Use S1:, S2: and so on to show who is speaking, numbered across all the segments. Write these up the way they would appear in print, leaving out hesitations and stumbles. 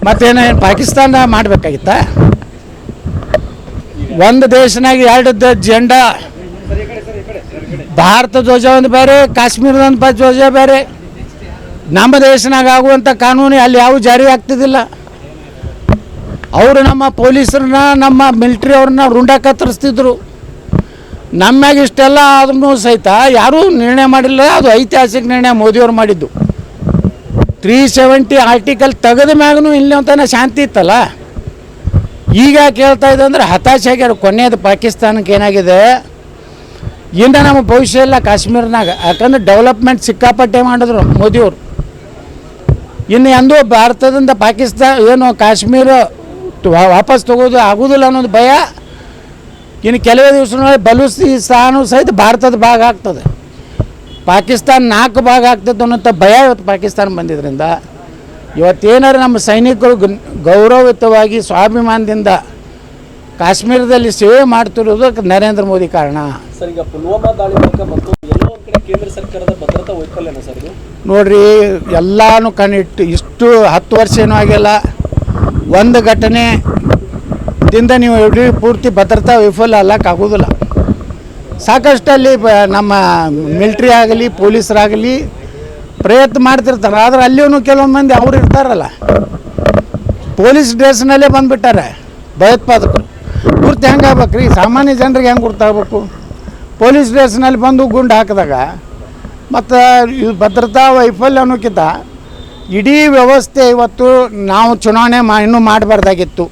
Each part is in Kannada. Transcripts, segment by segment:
S1: ಮತ್ತೇನು ಪಾಕಿಸ್ತಾನ ಮಾಡಬೇಕಾಗಿತ್ತ? ಒಂದು ದೇಶನಾಗ ಎರಡು ಜೆಂಡಾ, ಭಾರತ ಧ್ವಜ ಒಂದು ಬೇರೆ, ಕಾಶ್ಮೀರದ ಒಂದು ಧ್ವಜ ಬೇರೆ. ನಮ್ಮ ದೇಶನಾಗ ಆಗುವಂಥ ಕಾನೂನು ಅಲ್ಲಿ ಯಾವ ಜಾರಿ ಆಗ್ತಿದ್ದಿಲ್ಲ. ಅವರು ನಮ್ಮ ಪೊಲೀಸರನ್ನ, ನಮ್ಮ ಮಿಲಿಟ್ರಿ ಅವ್ರನ್ನ ರುಂಡ ಕತ್ತರಿಸ್ತಿದ್ರು. ನಮ್ಮಾಗ ಇಷ್ಟೆಲ್ಲ ಆದ್ರೂ ಸಹಿತ ಯಾರೂ ನಿರ್ಣಯ ಮಾಡಿಲ್ಲ. ಅದು ಐತಿಹಾಸಿಕ ನಿರ್ಣಯ ಮೋದಿಯವ್ರು ಮಾಡಿದ್ದು. 370 ಆರ್ಟಿಕಲ್ ತೆಗೆದ ಮ್ಯಾಗೂ ಇಲ್ಲಿ ಅಂತಾನೆ ಶಾಂತಿ ಇತ್ತಲ್ಲ. ಈಗ ಕೇಳ್ತಾ ಇದೆ ಅಂದರೆ ಹತಾಶೆ ಆಗ್ಯಾರ. ಕೊನೆಯದು ಪಾಕಿಸ್ತಾನಕ್ಕೆ ಏನಾಗಿದೆ, ಇನ್ನು ನಮ್ಮ ಭವಿಷ್ಯ ಇಲ್ಲ ಕಾಶ್ಮೀರನಾಗ. ಯಾಕಂದ್ರೆ ಡೆವಲಪ್ಮೆಂಟ್ ಸಿಕ್ಕಾಪಟ್ಟೆ ಮಾಡಿದ್ರು ಮೋದಿಯವರು. ಇನ್ನು ಎಂದೂ ಭಾರತದಿಂದ ಪಾಕಿಸ್ತಾನ ಏನು ಕಾಶ್ಮೀರ ವಾಪಸ್ ತಗೋದು ಆಗೋದಿಲ್ಲ ಅನ್ನೋದು ಭಯ. ಇನ್ನು ಕೆಲವೇ ದಿವಸಗಳಲ್ಲಿ ಬಲೂಚಿಸ್ತಾನ ಸಹಿತ ಭಾರತದ ಭಾಗ ಆಗ್ತದೆ. ಪಾಕಿಸ್ತಾನ 4 ಭಾಗ ಆಗ್ತದೆ ಅನ್ನೋಂಥ ಭಯ ಇವತ್ತು ಪಾಕಿಸ್ತಾನ ಬಂದಿದ್ದರಿಂದ ಇವತ್ತೇನಾರು ನಮ್ಮ ಸೈನಿಕರು ಗೌರವಯುತವಾಗಿ ಸ್ವಾಭಿಮಾನದಿಂದ ಕಾಶ್ಮೀರದಲ್ಲಿ ಸೇವೆ ಮಾಡ್ತಿರೋದು ನರೇಂದ್ರ ಮೋದಿ ಕಾರಣ.
S2: ಸರ್, ಈಗ ಪುಲ್ವಾಮಾ ದಾಳಿ ಮೂಲಕ ಮತ್ತು ಎಲ್ಲೋ ಒಂದು ಕಡೆ ಕೇಂದ್ರ ಸರ್ಕಾರದ ಭದ್ರತಾ ವೈಫಲ್ಯನ ಸರ್ ಇದು?
S1: ನೋಡ್ರಿ, ಎಲ್ಲಾನು ಕಣ್ಣಿಟ್ಟು ಇಷ್ಟು 10 ವರ್ಷ ಏನೂ ಆಗಿಲ್ಲ. ಒಂದು ಘಟನೆದಿಂದ ನೀವು ಇಡೀ ಪೂರ್ತಿ ಭದ್ರತಾ ವೈಫಲ್ಯ ಅಲ್ಲಕ್ಕಾಗೋದಿಲ್ಲ. ಸಾಕಷ್ಟಲ್ಲಿ ನಮ್ಮ ಮಿಲ್ಟ್ರಿ ಆಗಲಿ ಪೊಲೀಸರಾಗಲಿ ಪ್ರಯತ್ನ ಮಾಡ್ತಿರ್ತಾರೆ. ಆದರೆ ಅಲ್ಲಿಯೂ ಕೆಲವೊಂದು ಮಂದಿ ಅವ್ರು ಇರ್ತಾರಲ್ಲ, ಪೊಲೀಸ್ ಡ್ರೆಸ್ನಲ್ಲೇ ಬಂದುಬಿಟ್ಟಾರೆ ಭಯೋತ್ಪಾದಕರು. ಗುರ್ತು ಹೆಂಗೆ ಆಗ್ಬೇಕು ರೀ? ಸಾಮಾನ್ಯ ಜನರಿಗೆ ಹೆಂಗೆ ಗುರ್ತಾಗಬೇಕು? ಪೊಲೀಸ್ ಡ್ರೆಸ್ನಲ್ಲಿ ಬಂದು ಗುಂಡು ಹಾಕಿದಾಗ ಮತ್ತು ಈ ಭದ್ರತಾ ವೈಫಲ್ಯ ಅನ್ನೋಕ್ಕಿಂತ ಇಡೀ ವ್ಯವಸ್ಥೆ ಇವತ್ತು ನಾವು ಚುನಾವಣೆ ಇನ್ನೂ ಮಾಡಬಾರ್ದಾಗಿತ್ತು.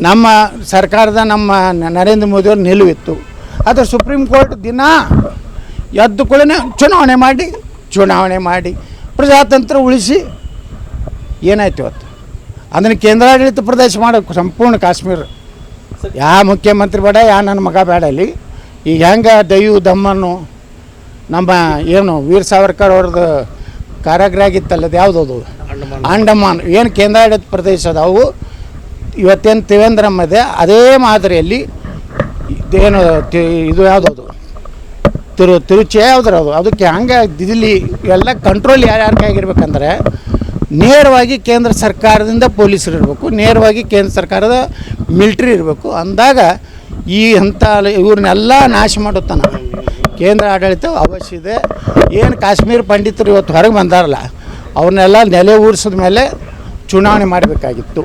S1: ನಮ್ಮ ಸರ್ಕಾರದ ನಮ್ಮ ನರೇಂದ್ರ ಮೋದಿಯವ್ರ ನಿಲುವಿತ್ತು. ಆದರೆ ಸುಪ್ರೀಂ ಕೋರ್ಟ್ ದಿನ ಎದ್ದು ಕೂಡ ಚುನಾವಣೆ ಮಾಡಿ ಪ್ರಜಾತಂತ್ರ ಉಳಿಸಿ ಏನಾಯ್ತು ಇವತ್ತು? ಅದನ್ನು ಕೇಂದ್ರಾಡಳಿತ ಪ್ರದೇಶ ಮಾಡೋಕ್ಕೆ ಸಂಪೂರ್ಣ ಕಾಶ್ಮೀರ. ಯಾವ ಮುಖ್ಯಮಂತ್ರಿ ಬೇಡ, ಯಾವ ನನ್ನ ಮಗ ಬೇಡ. ಅಲ್ಲಿ ಈಗ ಹೆಂಗೆ ದಮ್ಮನ್ನು ನಮ್ಮ ಏನು ವೀರ್ ಸಾವರ್ಕರ್ ಅವ್ರದ್ದು ಕಾರಾಗೃಹ ಆಗಿತ್ತಲ್ಲ, ಅದು ಯಾವುದದು ಅಂಡಮಾನ್ ಏನು ಕೇಂದ್ರಾಡಳಿತ ಪ್ರದೇಶ ಅದಾವು. ಇವತ್ತೇನು ತ್ರಿವೇಂದ್ರಮ್ ಇದೆ, ಅದೇ ಮಾದರಿಯಲ್ಲಿ ಏನು ಇದು ಯಾವುದದು ತಿರುಚಿ ಯಾವುದ್ರದು, ಅದಕ್ಕೆ ಹಂಗೆ ದಿಲ್ಲಿ ಎಲ್ಲ ಕಂಟ್ರೋಲ್ ಯಾರ್ಯಾರಿಗೆ ಆಗಿರ್ಬೇಕಂದ್ರೆ ನೇರವಾಗಿ ಕೇಂದ್ರ ಸರ್ಕಾರದಿಂದ ಪೊಲೀಸರು ಇರಬೇಕು, ನೇರವಾಗಿ ಕೇಂದ್ರ ಸರ್ಕಾರದ ಮಿಲ್ಟ್ರಿ ಇರಬೇಕು. ಅಂದಾಗ ಈ ಹಂತ ಇವ್ರನ್ನೆಲ್ಲ ನಾಶ ಮಾಡುತ್ತಾನ ಕೇಂದ್ರ ಆಡಳಿತ ಅವಶ್ಯ ಇದೆ. ಏನು ಕಾಶ್ಮೀರ ಪಂಡಿತರು ಇವತ್ತು ಹೊರಗೆ ಬಂದಾರಲ್ಲ, ಅವ್ರನ್ನೆಲ್ಲ ನೆಲೆ ಊರಿಸಿದ ಮೇಲೆ ಚುನಾವಣೆ ಮಾಡಬೇಕಾಗಿತ್ತು.